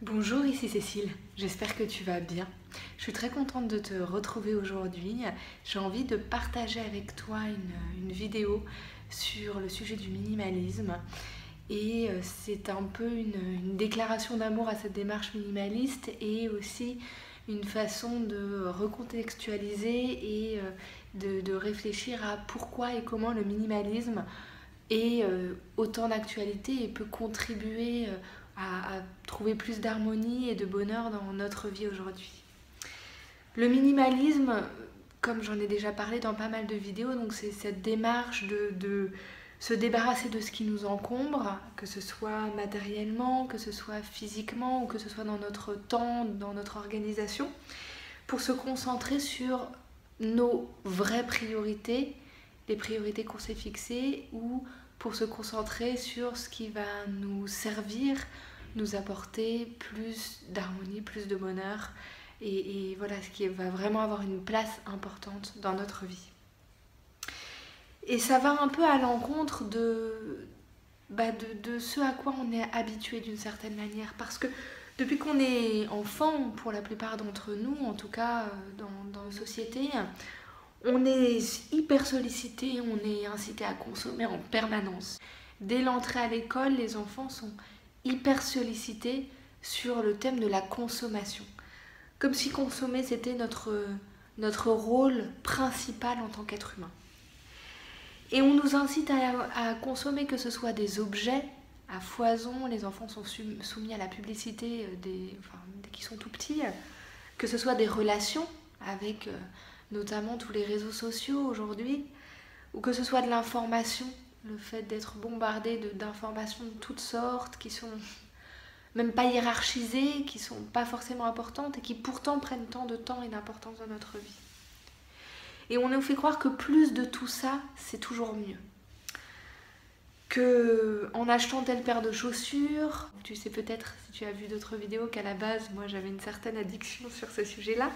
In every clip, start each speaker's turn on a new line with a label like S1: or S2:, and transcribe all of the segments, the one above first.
S1: Bonjour, ici Cécile, j'espère que tu vas bien. Je suis très contente de te retrouver aujourd'hui. J'ai envie de partager avec toi une vidéo sur le sujet du minimalisme. Et c'est un peu une déclaration d'amour à cette démarche minimaliste et aussi une façon de recontextualiser et de réfléchir à pourquoi et comment le minimalisme est autant d'actualité et peut contribuer à trouver plus d'harmonie et de bonheur dans notre vie aujourd'hui. Le minimalisme, comme j'en ai déjà parlé dans pas mal de vidéos, donc c'est cette démarche de se débarrasser de ce qui nous encombre, que ce soit matériellement, que ce soit physiquement ou que ce soit dans notre temps, dans notre organisation, pour se concentrer sur nos vraies priorités, les priorités qu'on s'est fixées, ou pour se concentrer sur ce qui va nous servir, nous apporter plus d'harmonie, plus de bonheur, et voilà, ce qui va vraiment avoir une place importante dans notre vie. Et ça va un peu à l'encontre de ce à quoi on est habitué d'une certaine manière, parce que depuis qu'on est enfant, pour la plupart d'entre nous, en tout cas dans nos sociétés, on est hyper sollicité, on est incité à consommer en permanence. Dès l'entrée à l'école, les enfants sont hyper sollicités sur le thème de la consommation. Comme si consommer c'était notre rôle principal en tant qu'être humain. Et on nous incite à consommer, que ce soit des objets à foison, les enfants sont soumis à la publicité dès qu'ils sont tout petits, que ce soit des relations avec notamment tous les réseaux sociaux aujourd'hui, ou que ce soit de l'information, le fait d'être bombardé d'informations de toutes sortes, qui sont même pas hiérarchisées, qui sont pas forcément importantes et qui pourtant prennent tant de temps et d'importance dans notre vie. Et on nous fait croire que plus de tout ça, c'est toujours mieux. Que en achetant telle paire de chaussures, tu sais peut-être si tu as vu d'autres vidéos qu'à la base, moi j'avais une certaine addiction sur ce sujet-là,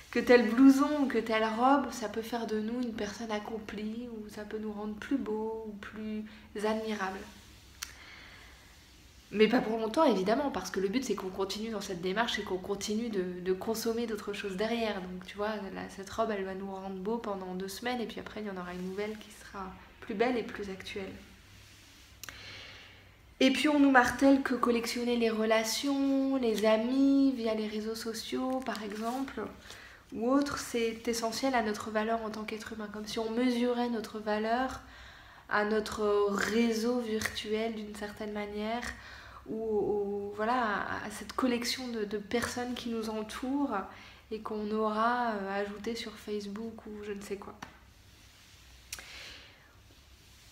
S1: que tel blouson ou que telle robe, ça peut faire de nous une personne accomplie, ou ça peut nous rendre plus beaux ou plus admirables. Mais pas pour longtemps évidemment, parce que le but c'est qu'on continue dans cette démarche et qu'on continue de consommer d'autres choses derrière. Donc tu vois, cette robe elle va nous rendre beaux pendant 2 semaines et puis après il y en aura une nouvelle qui sera plus belle et plus actuelle. Et puis on nous martèle que collectionner les relations, les amis via les réseaux sociaux par exemple, ou autre, c'est essentiel à notre valeur en tant qu'être humain, comme si on mesurait notre valeur à notre réseau virtuel d'une certaine manière, ou voilà, à cette collection de personnes qui nous entourent et qu'on aura ajouté sur Facebook ou je ne sais quoi.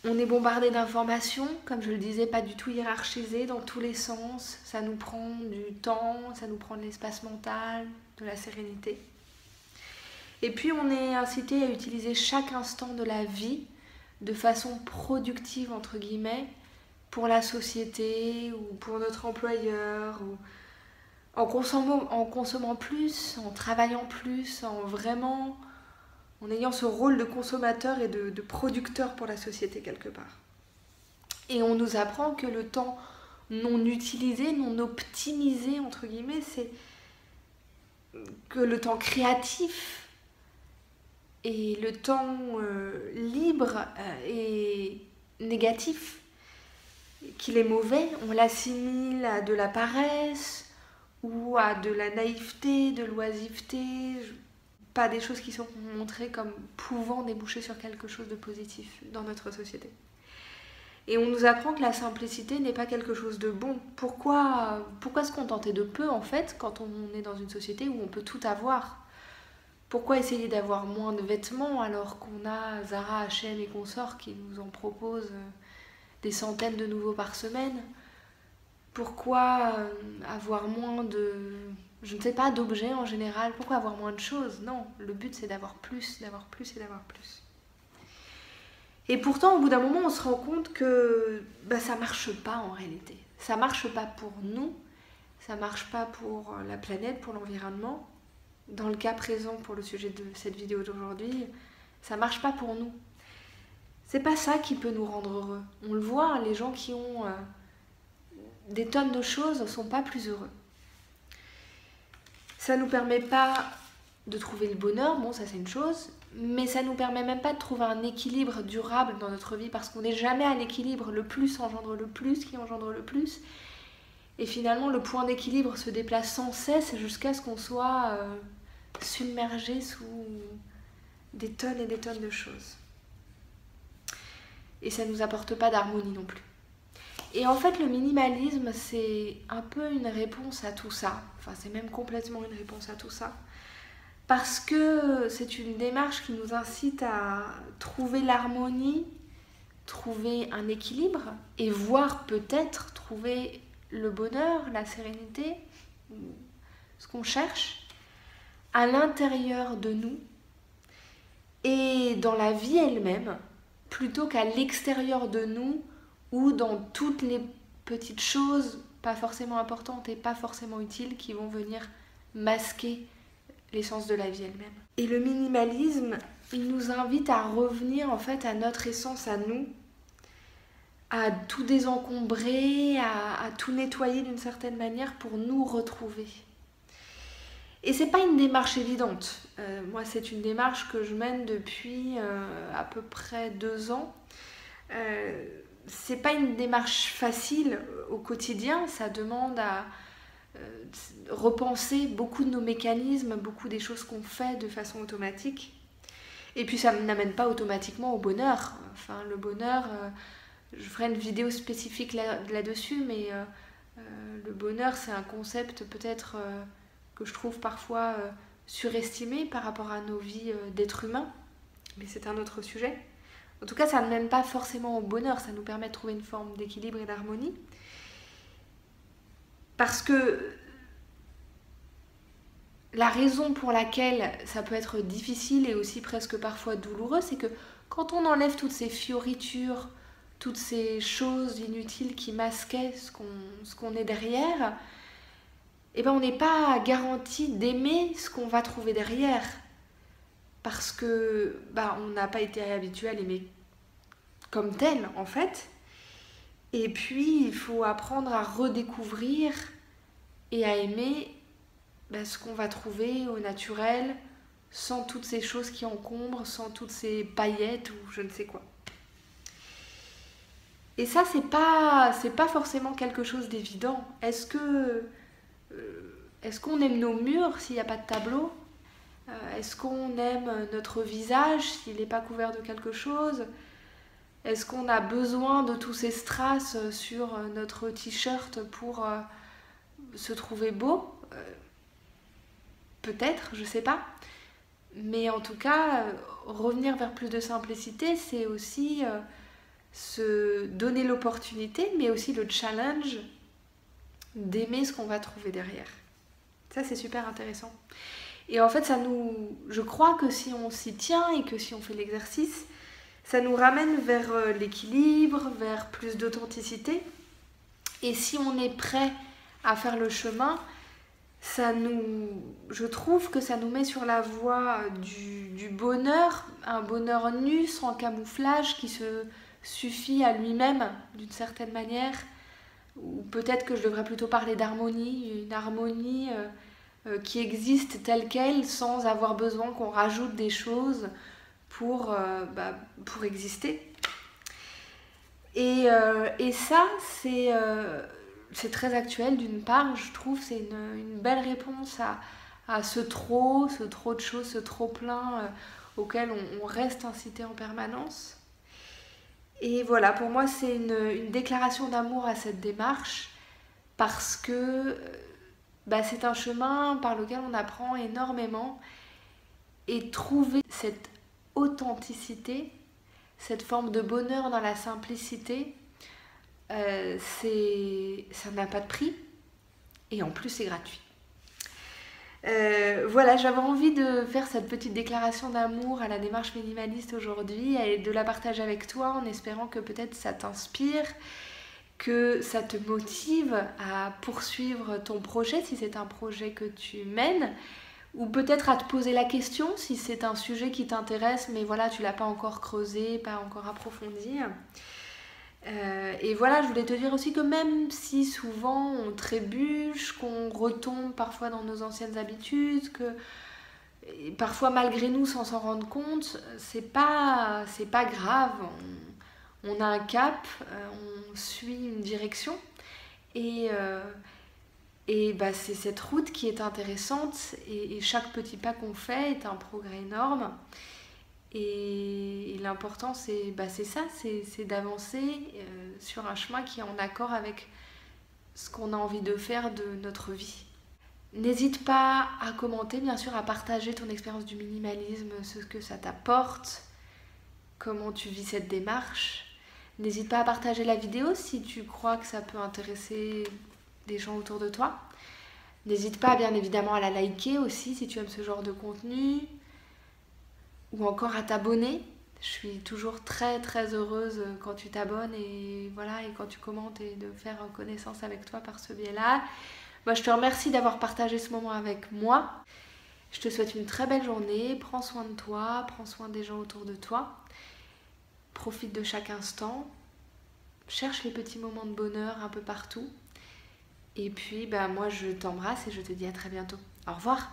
S1: On est bombardé d'informations, comme je le disais, pas du tout hiérarchisées dans tous les sens. Ça nous prend du temps, ça nous prend de l'espace mental, de la sérénité. Et puis on est incité à utiliser chaque instant de la vie de façon productive, entre guillemets, pour la société ou pour notre employeur, ou en consommant plus, en travaillant plus, en ayant ce rôle de consommateur et de producteur pour la société quelque part. Et on nous apprend que le temps non utilisé, non optimisé, entre guillemets, c'est que le temps créatif et le temps libre est négatif, qu'il est mauvais, on l'assimile à de la paresse ou à de la naïveté, de l'oisiveté, pas des choses qui sont montrées comme pouvant déboucher sur quelque chose de positif dans notre société. Et on nous apprend que la simplicité n'est pas quelque chose de bon. Pourquoi se contenter de peu en fait quand on est dans une société où on peut tout avoir ? Pourquoi essayer d'avoir moins de vêtements alors qu'on a Zara, H&M et consorts qui nous en proposent des centaines de nouveaux par semaine? Pourquoi avoir moins je ne sais pas, d'objets en général? Pourquoi avoir moins de choses? Non, le but c'est d'avoir plus, d'avoir plus et d'avoir plus. Et pourtant, au bout d'un moment, on se rend compte que ça marche pas en réalité. Ça marche pas pour nous, ça marche pas pour la planète, pour l'environnement. Dans le cas présent, pour le sujet de cette vidéo d'aujourd'hui, ça marche pas pour nous. C'est pas ça qui peut nous rendre heureux. On le voit, les gens qui ont des tonnes de choses ne sont pas plus heureux. Ça nous permet pas de trouver le bonheur, bon ça c'est une chose, mais ça nous permet même pas de trouver un équilibre durable dans notre vie parce qu'on n'est jamais à l'équilibre, le plus engendre le plus qui engendre le plus. Et finalement, le point d'équilibre se déplace sans cesse jusqu'à ce qu'on soit submergé sous des tonnes et des tonnes de choses. Et ça ne nous apporte pas d'harmonie non plus. Et en fait, le minimalisme, c'est un peu une réponse à tout ça. Enfin, c'est même complètement une réponse à tout ça. Parce que c'est une démarche qui nous incite à trouver l'harmonie, trouver un équilibre et voire peut-être trouver le bonheur, la sérénité, ce qu'on cherche à l'intérieur de nous et dans la vie elle-même, plutôt qu'à l'extérieur de nous ou dans toutes les petites choses pas forcément importantes et pas forcément utiles qui vont venir masquer l'essence de la vie elle-même. Et le minimalisme, il nous invite à revenir en fait à notre essence à nous, à tout désencombrer, à tout nettoyer d'une certaine manière pour nous retrouver. Et c'est pas une démarche évidente. Moi, c'est une démarche que je mène depuis à peu près 2 ans. C'est pas une démarche facile au quotidien. Ça demande à repenser beaucoup de nos mécanismes, beaucoup des choses qu'on fait de façon automatique. Et puis, ça n'amène pas automatiquement au bonheur. Enfin, le bonheur... je ferai une vidéo spécifique là-dessus, mais le bonheur, c'est un concept peut-être que je trouve parfois surestimé par rapport à nos vies d'êtres humains, mais c'est un autre sujet. En tout cas, ça ne mène pas forcément au bonheur, ça nous permet de trouver une forme d'équilibre et d'harmonie. Parce que la raison pour laquelle ça peut être difficile et aussi presque parfois douloureux, c'est que quand on enlève toutes ces fioritures, toutes ces choses inutiles qui masquaient ce qu'on est derrière, eh ben on n'est pas garanti d'aimer ce qu'on va trouver derrière. Parce que on n'a pas été habitué à l'aimer comme tel, en fait. Et puis, il faut apprendre à redécouvrir et à aimer ce qu'on va trouver au naturel, sans toutes ces choses qui encombrent, sans toutes ces paillettes ou je ne sais quoi. Et ça, c'est pas forcément quelque chose d'évident. Est-ce qu'on aime nos murs s'il n'y a pas de tableau ? Est-ce qu'on aime notre visage s'il n'est pas couvert de quelque chose ? Est-ce qu'on a besoin de tous ces strass sur notre t-shirt pour se trouver beau ? Peut-être, je sais pas. Mais en tout cas, revenir vers plus de simplicité, c'est aussi se donner l'opportunité, mais aussi le challenge d'aimer ce qu'on va trouver derrière. Ça, c'est super intéressant. Et en fait, je crois que si on s'y tient et que si on fait l'exercice, ça nous ramène vers l'équilibre, vers plus d'authenticité. Et si on est prêt à faire le chemin, je trouve que ça nous met sur la voie du bonheur, un bonheur nu, sans camouflage, qui se suffit à lui-même d'une certaine manière. Ou peut-être que je devrais plutôt parler d'harmonie, une harmonie qui existe telle qu'elle, sans avoir besoin qu'on rajoute des choses pour exister. Et ça, c'est très actuel d'une part, je trouve, c'est une belle réponse à ce trop de choses, ce trop plein auquel on reste incité en permanence. Et voilà, pour moi, c'est une déclaration d'amour à cette démarche parce que c'est un chemin par lequel on apprend énormément et trouver cette authenticité, cette forme de bonheur dans la simplicité, ça n'a pas de prix et en plus c'est gratuit. Voilà, j'avais envie de faire cette petite déclaration d'amour à la démarche minimaliste aujourd'hui et de la partager avec toi en espérant que peut-être ça t'inspire, que ça te motive à poursuivre ton projet si c'est un projet que tu mènes, ou peut-être à te poser la question si c'est un sujet qui t'intéresse mais voilà, tu l'as pas encore creusé, pas encore approfondi. Et voilà, je voulais te dire aussi que même si souvent on trébuche, qu'on retombe parfois dans nos anciennes habitudes, que et parfois malgré nous sans s'en rendre compte, c'est pas grave. On a un cap, on suit une direction et, bah, c'est cette route qui est intéressante et chaque petit pas qu'on fait est un progrès énorme. Et l'important, c'est ça, c'est d'avancer sur un chemin qui est en accord avec ce qu'on a envie de faire de notre vie. N'hésite pas à commenter, bien sûr, à partager ton expérience du minimalisme, ce que ça t'apporte, comment tu vis cette démarche. N'hésite pas à partager la vidéo si tu crois que ça peut intéresser des gens autour de toi. N'hésite pas, bien évidemment, à la liker aussi si tu aimes ce genre de contenu. Ou encore à t'abonner. Je suis toujours très très heureuse quand tu t'abonnes et voilà, et quand tu commentes et de faire connaissance avec toi par ce biais-là. Moi, je te remercie d'avoir partagé ce moment avec moi. Je te souhaite une très belle journée. Prends soin de toi, prends soin des gens autour de toi. Profite de chaque instant. Cherche les petits moments de bonheur un peu partout. Et puis, bah, moi, je t'embrasse et je te dis à très bientôt. Au revoir.